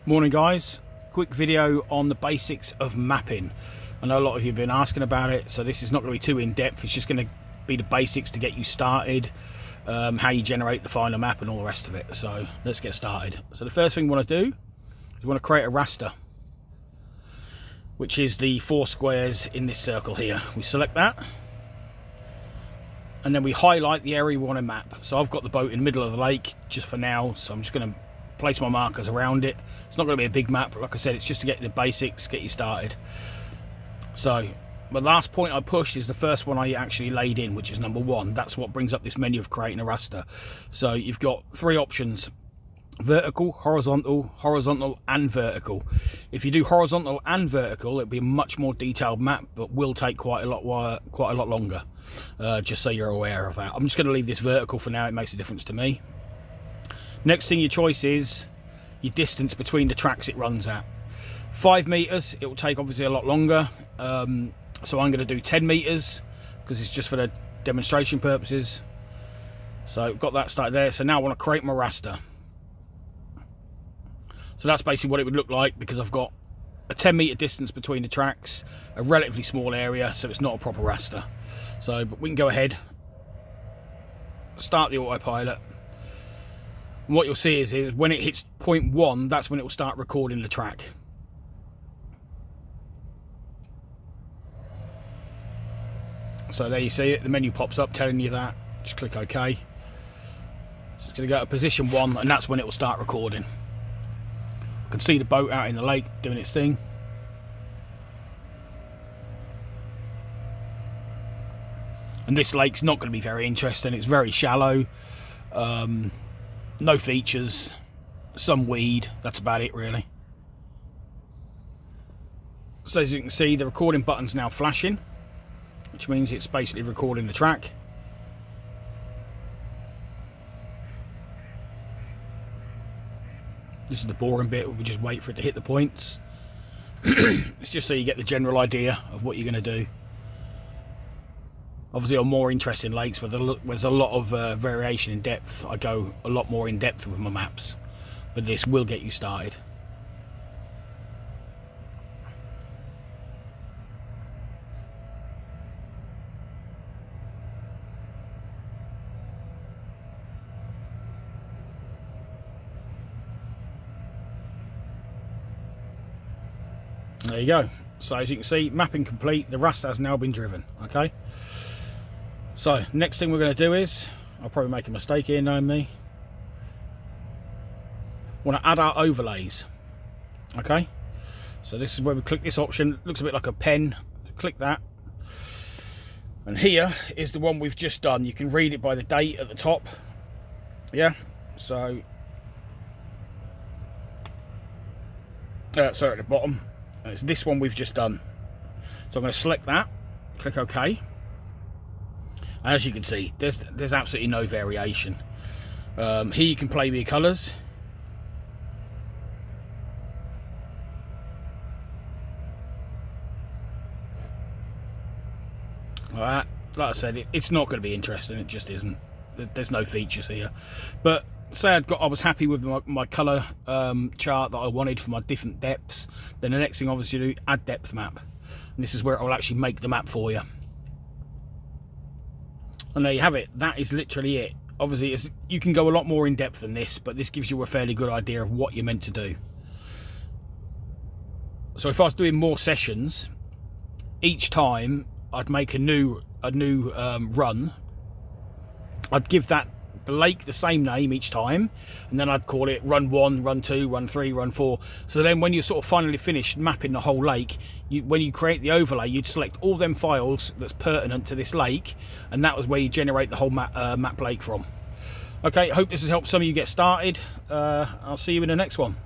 Morning guys, quick video on the basics of mapping. I know a lot of you have been asking about it, so this is not going to be too in-depth. It's just going to be the basics to get you started, how you generate the final map and all the rest of it. So let's get started. So the first thing we want to do is we want to create a raster, which is the 4 squares in this circle here. We select that and then we highlight the area we want to map. So I've got the boat in the middle of the lake just for now, so I'm just going to place my markers around it. It's not going to be a big map, but like I said, it's just to get the basics, get you started. So the last point I pushed is the first one I actually laid in, which is number 1. That's what brings up this menu of creating a raster. So you've got 3 options: vertical, horizontal and vertical. If you do horizontal and vertical, it'll be a much more detailed map, but will take quite a lot longer. Just so you're aware of that. I'm just going to leave this vertical for now. It makes a difference to me. Next thing, your choice is your distance between the tracks it runs at. 5 meters, it will take obviously a lot longer. So I'm going to do 10 meters because it's just for the demonstration purposes. So got that started there. So now I want to create my raster. So that's basically what it would look like, because I've got a 10 meter distance between the tracks, a relatively small area, so it's not a proper raster. So, but we can go ahead, start the autopilot. And what you'll see is when it hits point 1, that's when it will start recording the track. So there you see it, the menu pops up telling you that. Just click OK. So it's going to go to position 1, and that's when it will start recording. I can see the boat out in the lake doing its thing. And this lake's not going to be very interesting. It's very shallow. No features, some weed, that's about it really. So as you can see, the recording button's now flashing, which means it's basically recording the track. This is the boring bit where we just wait for it to hit the points. It's just so you get the general idea of what you're going to do. Obviously on more interesting lakes where there's a lot of variation in depth, I go a lot more in depth with my maps, but this will get you started. There you go. So as you can see, mapping complete. The raster has now been driven. Okay. So next thing we're going to do is, I'll probably make a mistake here, knowing me. Want to add our overlays. Okay. So this is where we click this option. It looks a bit like a pen. Click that. And here is the one we've just done. You can read it by the date at the top. Yeah. So sorry, at the bottom. It's this one we've just done. So I'm going to select that. Click OK. As you can see, there's absolutely no variation. Here you can play with your colours. Like I said, it's not going to be interesting. It just isn't. There's no features here. But say I was happy with my colour chart that I wanted for my different depths. Then the next thing, obviously, you do add depth map, and this is where it will actually make the map for you. And there you have it. That is literally it. Obviously, you can go a lot more in depth than this, but this gives you a fairly good idea of what you're meant to do. So if I was doing more sessions, each time I'd make a new run. I'd give the lake the same name each time, and then I'd call it run 1, run 2, run 3, run 4. So then when you sort of finally finished mapping the whole lake, when you create the overlay, you'd select all them files that's pertinent to this lake, and that was where you generate the whole map lake from. Okay, I hope this has helped some of you get started. I'll see you in the next one.